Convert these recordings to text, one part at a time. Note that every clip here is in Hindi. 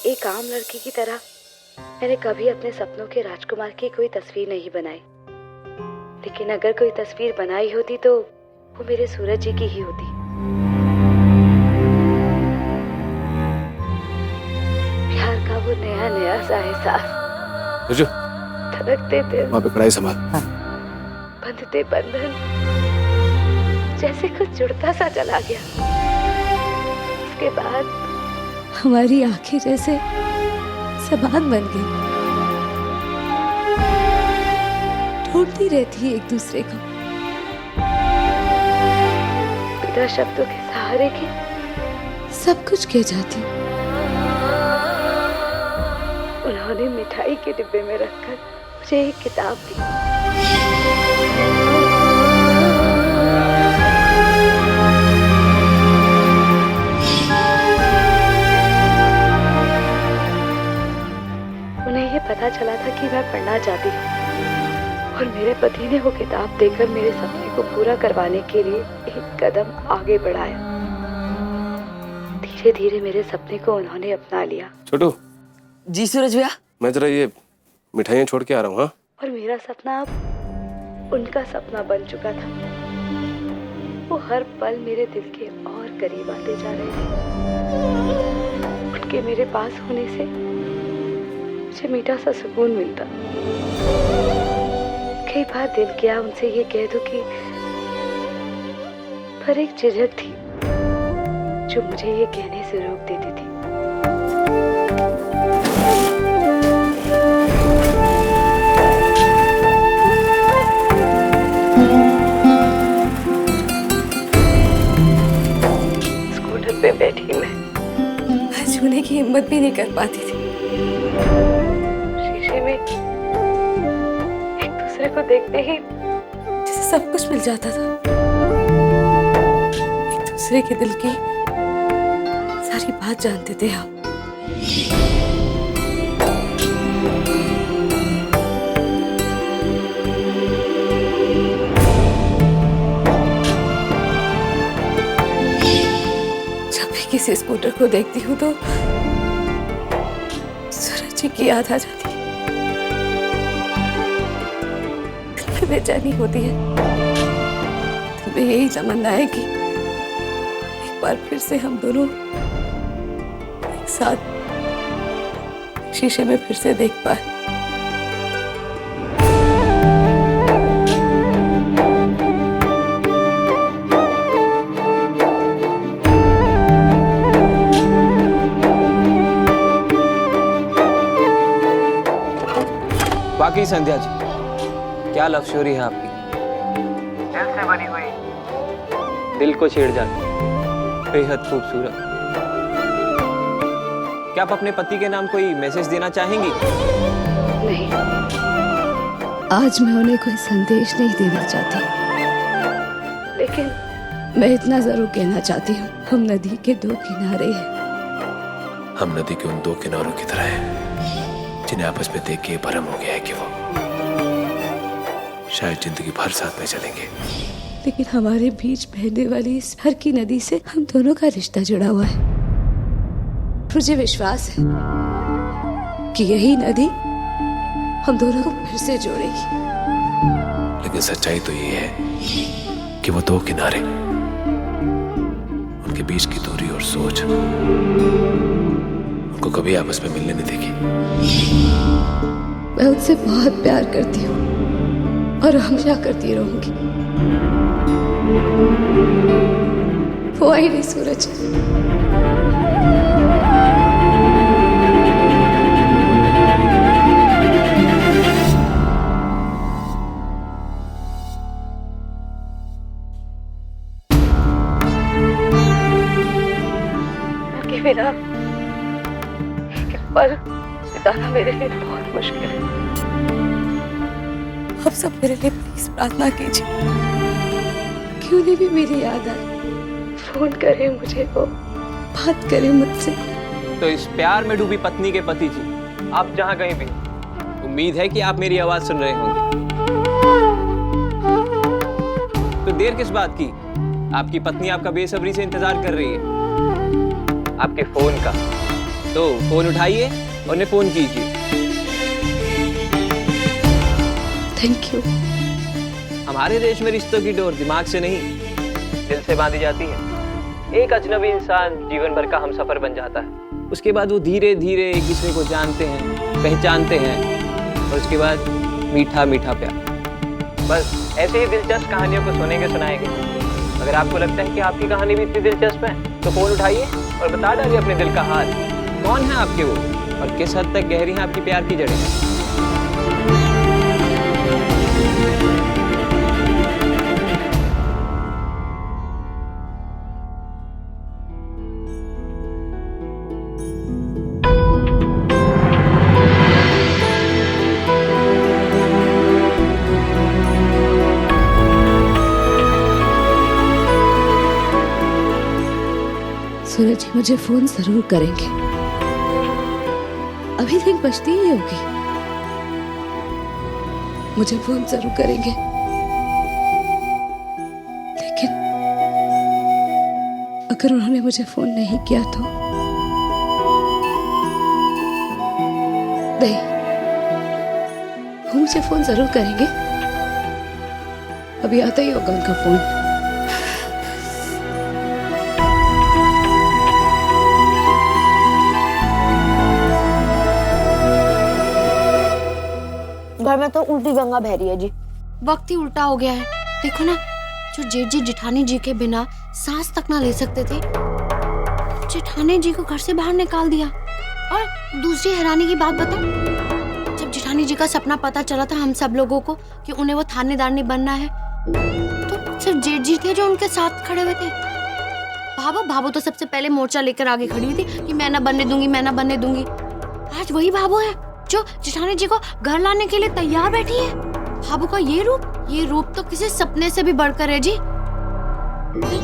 एक आम लड़की की तरह मैंने कभी अपने सपनों के राजकुमार की कोई तस्वीर नहीं बनाई, लेकिन अगर कोई तस्वीर बनाई होती तो वो मेरे सूरज जी की ही होती। प्यार का वो नया नया सा एहसास, धड़कते दिल, वहाँ पे कढ़ाई संभाल, बंधते बंधन, जैसे कुछ जुड़ता सा चला गया। उसके बाद हमारी आंखें जैसे सबान बन गई, ढूंढती रहती है एक दूसरे को। बिना शब्दों के सहारे के सब कुछ कह जाती। उन्होंने मिठाई के डिब्बे में रखकर मुझे एक किताब दी। उन्हें ये पता चला था कि मैं पढ़ना चाहती हूँ और मेरे पति ने वो किताब देकर मेरे सपने को पूरा करवाने के लिए एक कदम आगे बढ़ाया। धीरे धीरे मेरे सपने को उन्होंने अपना लिया। छोटू। जी सूरज भैया। मैं जरा ये मिठाइयाँ छोड़ के आ रहा हूँ। हाँ, और मेरा सपना अब उनका सपना बन चुका था। वो हर पल मेरे दिल के और करीब आते जा रहे थे। उनके मेरे पास होने से मुझे मीठा सा सुकून मिलता। कई बार दिल किया उनसे ये कह दूं कि, पर एक झिझक थी जो मुझे ये कहने से रोक देती थी। स्कूटर पे बैठी मैं छूने की हिम्मत भी नहीं कर पाती थी। शीशे में एक दूसरे को देखते ही जैसे सब कुछ मिल जाता था। एक दूसरे के दिल की सारी बात जानते थे हम। जब भी किसी स्कूटर को देखती हूँ तो सूरज जी की याद आ जाती है। दिल में बेचैनी होती है। दिल में यही तमन्ना है कि एक बार फिर से हम दोनों एक साथ शीशे में फिर से देख पाए। बाकी संध्या जी, क्या लव स्टोरी है आपकी? दिल से बनी हुई, दिल को छेड़ जाती, बेहद खूबसूरत। क्या आप अपने पति के नाम कोई मैसेज देना चाहेंगी? नहीं, आज मैं उन्हें कोई संदेश नहीं देना चाहती, लेकिन मैं इतना जरूर कहना चाहती हूँ, हम नदी के दो किनारे हैं। हम नदी के उन दो किनारों की तरह हैं जिन्हें आपस में देख के भरम हो गया है कि वो शायद जिंदगी भर साथ में चलेंगे। लेकिन हमारे बीच बहने वाली इस प्यार की नदी से हम दोनों का रिश्ता जुड़ा हुआ है। मुझे विश्वास है कि यही नदी हम दोनों को फिर से जोड़ेगी। लेकिन सच्चाई तो ये है कि वो दो किनारे, उनके बीच की दूरी और सोच उनको कभी आपस में मिलने नहीं देगी। मैं उससे बहुत प्यार करती हूँ और हमेशा करती रहूंगी। वो आई नहीं सूरज। उनके बिना एक पल बिताना मेरे लिए बहुत मुश्किल है। आप सब मेरे लिए प्लीज प्रार्थना कीजिए कि उन्हें भी मेरी याद आए। फोन करें मुझे, वो बात करें मुझसे। तो इस प्यार में डूबी पत्नी के पति जी, आप जहाँ कहीं भी, उम्मीद है कि आप मेरी आवाज सुन रहे होंगे। तो देर किस बात की? आपकी पत्नी आपका बेसब्री से इंतजार कर रही है, आपके फोन का, तो फोन उठाइए और उन्हें फोन कीजिए। Thank you. हमारे देश में रिश्तों की डोर दिमाग से नहीं, दिल से बांधी जाती है। एक अजनबी इंसान जीवन भर का हमसफर बन जाता है। उसके बाद वो धीरे धीरे एक दूसरे को जानते हैं, पहचानते हैं और उसके बाद मीठा मीठा प्यार। बस ऐसे ही दिलचस्प कहानियों को सुनेंगे सुनाएंगे। अगर आपको लगता है कि आपकी कहानी भी इतनी दिलचस्प है तो फोन उठाइए और बता डालिए अपने दिल का हाल। कौन है आपके वो और किस हद तक गहरी हैं आपकी प्यार की जड़ें। सूरज जी मुझे फोन जरूर करेंगे। अभी तक बचती ही होगी, मुझे फोन जरूर करेंगे। लेकिन अगर उन्होंने मुझे फोन नहीं किया तो नहीं, वो मुझे फोन जरूर करेंगे। अभी आता ही होगा उनका फोन। घर में तो उल्टी गंगा बह रही है जी। वक्त ही उल्टा हो गया है। देखो ना, जो जेठ जी जेठानी जी के बिना सांस तक ना ले सकते थे, जेठानी जी को घर से बाहर निकाल दिया। और दूसरी हैरानी की बात बताऊं, जब जेठानी जी का सपना पता चला था हम सब लोगों को कि उन्हें वो थानेदारनी बनना है, तो सिर्फ जेठ जी थे जो उनके साथ खड़े हुए थे। भाभो तो सबसे पहले मोर्चा लेकर आगे खड़ी हुई थी कि मैं ना बनने दूंगी, मैं ना बनने दूंगी। आज वही भाभो है जो जेठानी जी को घर लाने के लिए तैयार बैठी है। भाभो का ये रूप तो किसी सपने से भी बढ़कर है जी।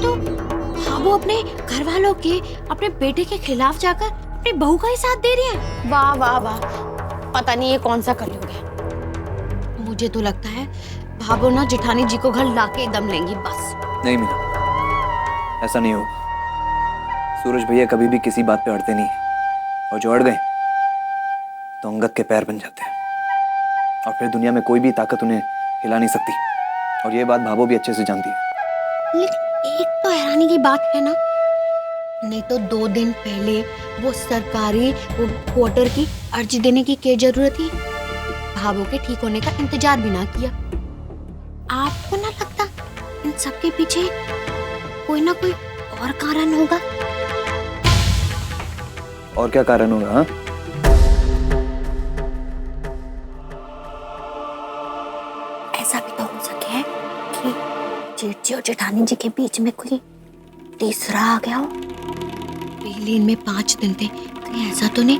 तो भाभो अपने घर वालों के, अपने बेटे के खिलाफ जाकर अपनी बहू का ही साथ दे रही है। वाह वाह वाह, पता नहीं ये कौन सा कलयुग है। मुझे तो लगता है भाभो ना जेठानी जी को घर लाके दम लेंगी बस। नहीं मीना, ऐसा नहीं होगा। सूरज भैया कभी भी किसी बात पे अड़ते नहीं, और जो अड़ गए तो अंगद के पैर बन जाते हैं, और फिर दुनिया में कोई भी ताकत उन्हें हिला नहीं सकती। और ये बात भाभो भी अच्छे से जानती है। लेकिन एक तो हैरानी की बात है ना, नहीं तो 2 दिन पहले वो सरकारी क्वार्टर की अर्जी देने की क्या जरूरत थी। भाभो के ठीक होने का इंतजार भी ना किया। आपको ना लगता इन सब के पीछे कोई ना कोई और कारण होगा? और क्या कारण होगा? हाँ, ऐसा भी तो हो सके है कि जेठ जी और जेठानी जी के बीच में कोई तीसरा आ गया हो। पहले इनमें 5 दिन थे, कहीं ऐसा तो नहीं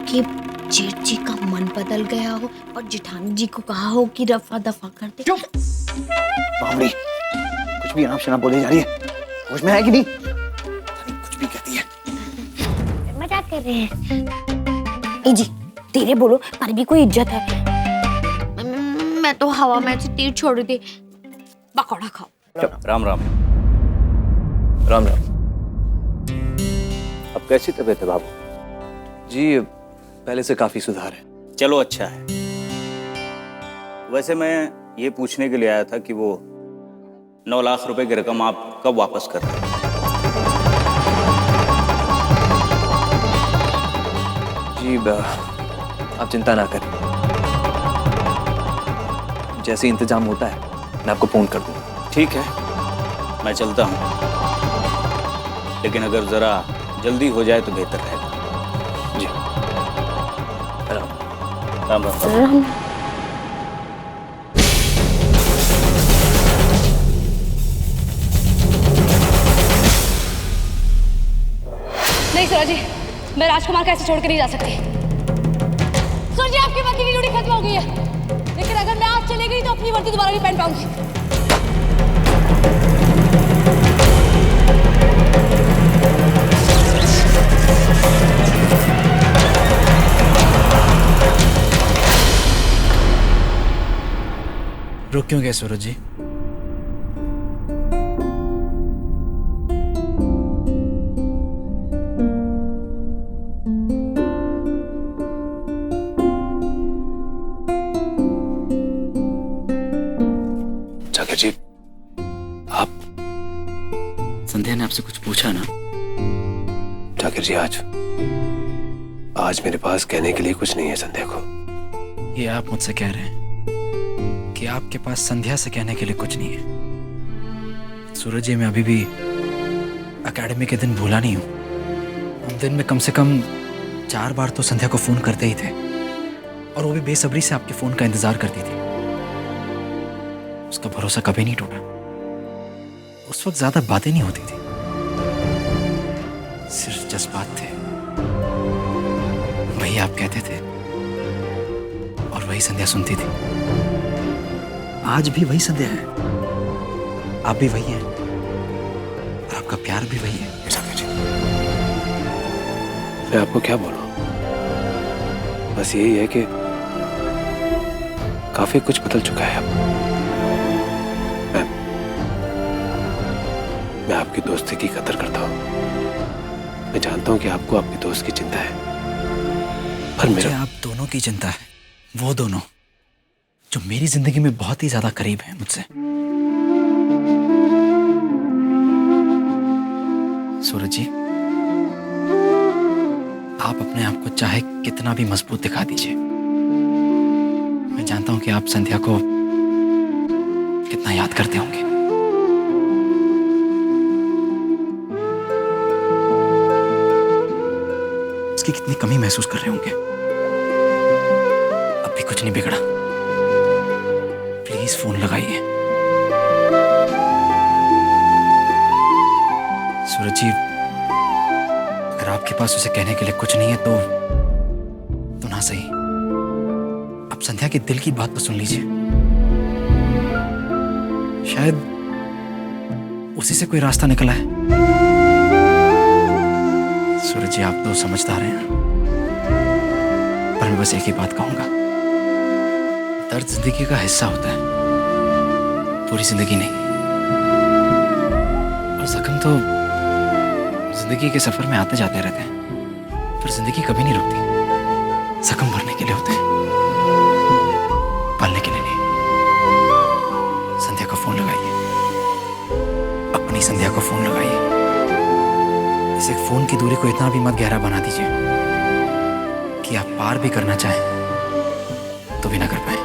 कि जेठ जी का मन बदल गया हो और जेठानी जी को कहा हो कि रफा दफा कर दे। बावड़ी, कुछ भी अनाप शनाप बोले जा रही है। होश में है कि नहीं? कुछ भी कहती है। मजाक कर रहे हैं। ए जी, तेरे बोलो, पर भी कोई इज्जत है। मैं तो हवा में से तीर छोड़ रही थी। पकौड़ा खाओ। राम राम। राम राम। अब कैसी तबीयत है बाबू? जी पहले से काफी सुधार है। चलो अच्छा है। वैसे मैं ये पूछने के लिए आया था कि वो 9 लाख रुपए की रकम आप कब वापस कर रहे हैं? जी आप चिंता ना करें, जैसे इंतजाम होता है मैं आपको फोन कर दूंगा। ठीक है, मैं चलता हूँ, लेकिन अगर जरा जल्दी हो जाए तो बेहतर रहेगा। जी राम राम। नहीं सूरज जी, मैं राजकुमार को ऐसे छोड़ कर नहीं जा सकती। सूरज जी, आपकी वर्दी की ड्यूटी खत्म हो गई है, लेकिन अगर मैं आज चली गई तो अपनी वर्दी दोबारा नहीं पहन पाऊंगी। रुक क्यों गए सूरज जी? आपसे कुछ पूछा ना? जाकिर जी, आज मेरे पास कहने के लिए कुछ नहीं है संध्या को। ये आप मुझसे कह रहे हैं कि आपके पास संध्या से कहने के लिए कुछ नहीं है? सूरज जी, मैं अभी भी एकेडमी के दिन भूला नहीं हूँ। उन दिन में कम से कम 4 बार तो संध्या को फोन करते ही थे, और वो भी बेसब्री से आपके फोन का इंतजार करती थी। उसका भरोसा कभी नहीं टूटा। उस वक्त ज्यादा बातें नहीं होती थी, सिर्फ जज्बात थे। वही आप कहते थे और वही संध्या सुनती थी। आज भी वही संध्या है, आप भी वही हैं, और आपका प्यार भी वही है। जाकिर जी, मैं आपको क्या बोलूं? बस यही है कि काफी कुछ बदल चुका है अब। मैं आपकी दोस्ती की कदर करता हूं। मैं जानता हूं कि आपको अपने दोस्त की चिंता है, पर मुझे मेरा आप दोनों की चिंता है, वो दोनों जो मेरी जिंदगी में बहुत ही ज्यादा करीब हैं मुझसे। सूरज जी, आप अपने आप को चाहे कितना भी मजबूत दिखा दीजिए, मैं जानता हूं कि आप संध्या को कितना याद करते होंगे। उसकी कितनी कमी महसूस कर रहे होंगे। अब भी कुछ नहीं बिगड़ा, प्लीज फोन लगाइए। सूरज जी, अगर आपके पास उसे कहने के लिए कुछ नहीं है तो ना सही, आप संध्या के दिल की बात तो सुन लीजिए। शायद उसी से कोई रास्ता निकला है। सूरज जी, आप तो समझदार हैं, पर मैं बस एक ही बात कहूंगा, दर्द जिंदगी का हिस्सा होता है, पूरी जिंदगी नहीं। और जख्म तो जिंदगी के सफर में आते जाते रहते हैं, पर जिंदगी कभी नहीं रुकती। जख्म भरने के लिए होते हैं, पालने के लिए नहीं। संध्या को फोन लगाइए, अपनी संध्या को फोन लगाइए। इस एक फोन की दूरी को इतना भी मत गहरा बना दीजिए कि आप पार भी करना चाहें तो भी ना कर पाए।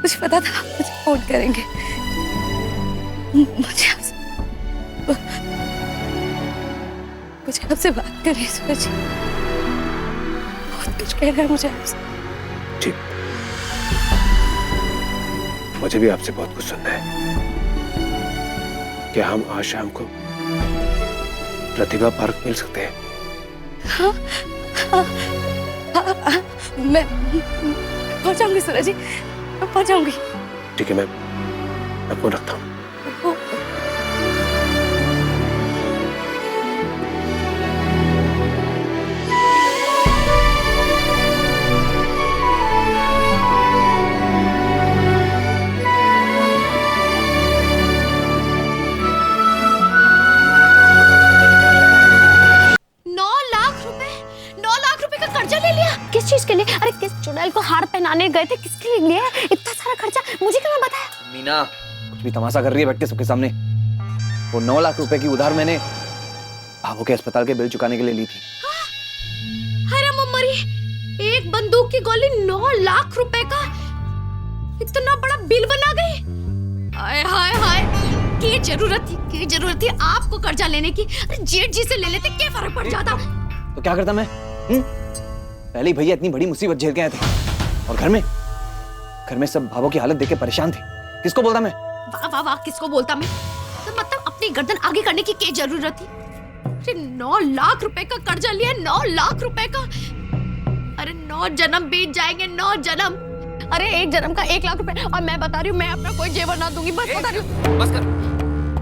मुझे पता था आप मुझे फोन करेंगे। मुझे आपसे बात करनी है सूरज। बहुत कुछ कहना है मुझे आपसे। ठीक, मुझे भी आपसे बहुत कुछ सुनना है। क्या हम आज शाम को प्रतिभा पार्क मिल सकते हैं? हाँ, हाँ, हाँ, हाँ, मैं पहुंच जाऊंगी सूरज जी, मैं पहुंच जाऊंगी। ठीक है, मैं फोन रखता हूँ। किस चीज के लिए? अरे किस चुड़ैल को हार पहनाने गए थे, किसके लिए है इतना सारा खर्चा? मुझे क्यों ना बताया? मीना, कुछ भी तमाशा कर रही है बैठ के सबके सामने। वो 9 लाख रुपए की उधार मैंने बाबू के अस्पताल के बिल चुकाने के लिए ली थी। अरे मम्मरी, एक बंदूक की गोली 9 लाख रुपए का इतना बड़ा बिल बना गई। हाय हाय हाय, की जरूरत थी आपको कर्जा लेने की? अरे जेठ जी से ले लेते, क्या फर्क पड़ जाता? तो क्या करता मैं? पहले ही भैया इतनी बड़ी मुसीबत झेल के आए थे, और घर में सब भावों की हालत देख के परेशान थे। किसको बोलता मैं? वाह वाह वाह, किसको बोलता मैं? तो मतलब अपनी गर्दन आगे करने की क्या जरूरत थी? अरे 9 लाख रुपए का कर्जा लिया, 9 लाख रुपए का। अरे 9 जन्म बीत जाएंगे, 9 जन्म। अरे एक जन्म का 1 लाख रुपए, और मैं बता रही हूँ मैं अपना कोई जेवर ना दूंगी, बस बता रही हूँ। बस कर।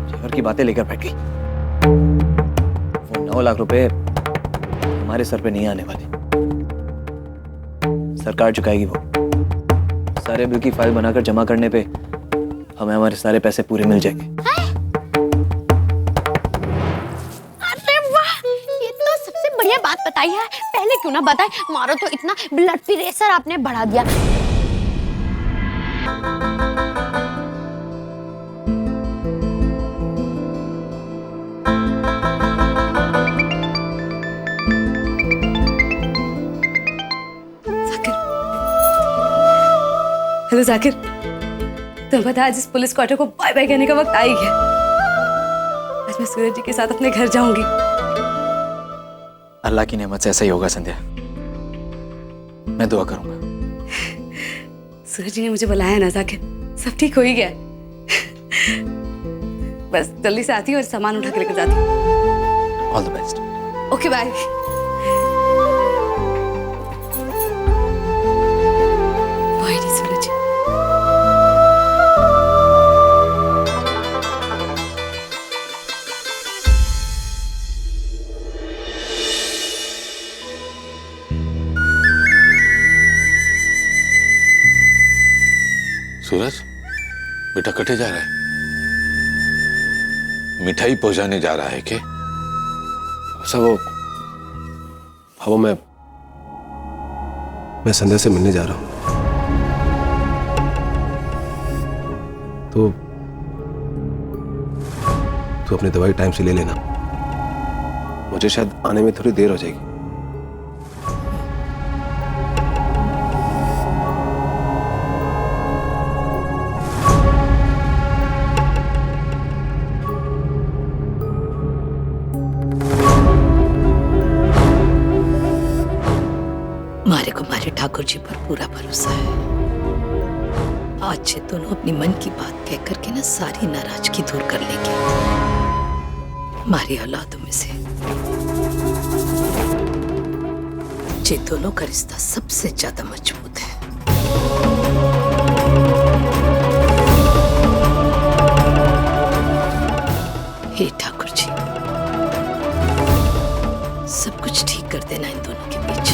जेवर की बातें लेकर बैठ गई। वो 9 लाख रुपए हमारे सर पे नहीं आने वाले, सरकार चुकाएगी। वो सारे बिल की फाइल बनाकर जमा करने पे हमें हमारे सारे पैसे पूरे मिल जाएंगे। अरे वाह, ये तो सबसे बढ़िया बात बताई है। पहले क्यों ना बताए, मारो तो इतना ब्लड प्रेशर आपने बढ़ा दिया। हेलो जाकिर, तुम्हें पता है आज इस पुलिस क्वार्टर को बाय बाय कहने का वक्त आ ही गया। आज मैं सूरज जी के साथ अपने घर जाऊंगी। अल्लाह की नेमत से ऐसा ही होगा संध्या, मैं दुआ करूंगा। सूरज जी ने मुझे बुलाया ना जाकिर, सब ठीक हो ही गया। बस जल्दी से आती हूँ और सामान उठा के लेकर जाती हूँ। All the best. Okay bye. Suraj ji, Suraj बेटा कटे जा रहा है, मिठाई पहुंचाने जा रहा है क्या? सब वो मैं संध्या से मिलने जा रहा हूँ। तो तू अपनी दवाई टाइम से ले लेना, मुझे शायद आने में थोड़ी देर हो जाएगी। मारे को मारे ठाकुर जी पर पूरा भरोसा है। आज ये दोनों अपनी मन की बात कह करके ना सारी नाराजगी दूर कर लेंगे। हमारी औलादों में से ये दोनों का रिश्ता सबसे ज्यादा मजबूत है। हे ठाकुर जी, सब कुछ ठीक कर देना इन दोनों के बीच।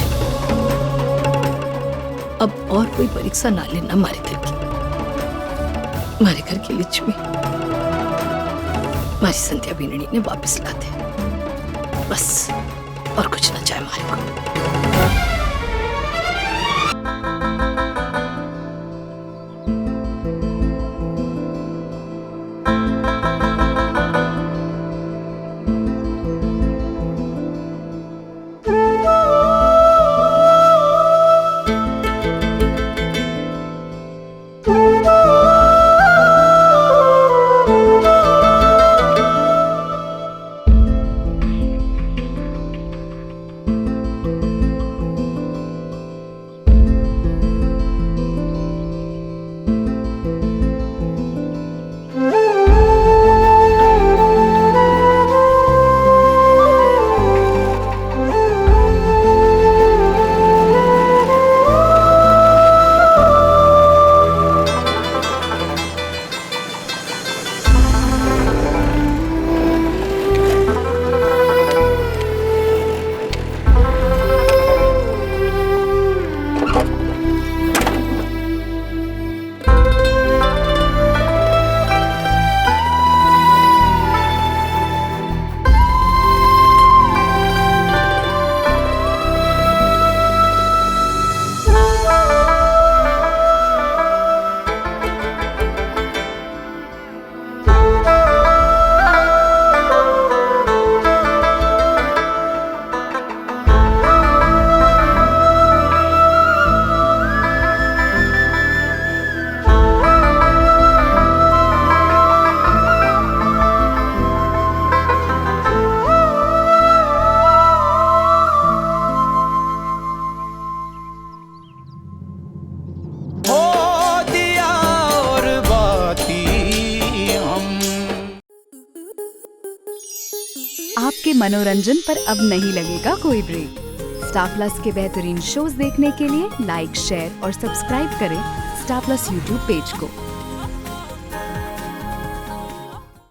अब और कोई परीक्षा ना लेना हमारे घर की, हमारे घर की लक्ष्मी, हमारी संध्या बीननी ने वापस ला दे, बस और कुछ ना चाहे हमारे को। आपके मनोरंजन पर अब नहीं लगेगा कोई ब्रेक। स्टार प्लस के बेहतरीन शोज देखने के लिए लाइक, शेयर और सब्सक्राइब करें स्टार प्लस यूट्यूब पेज को।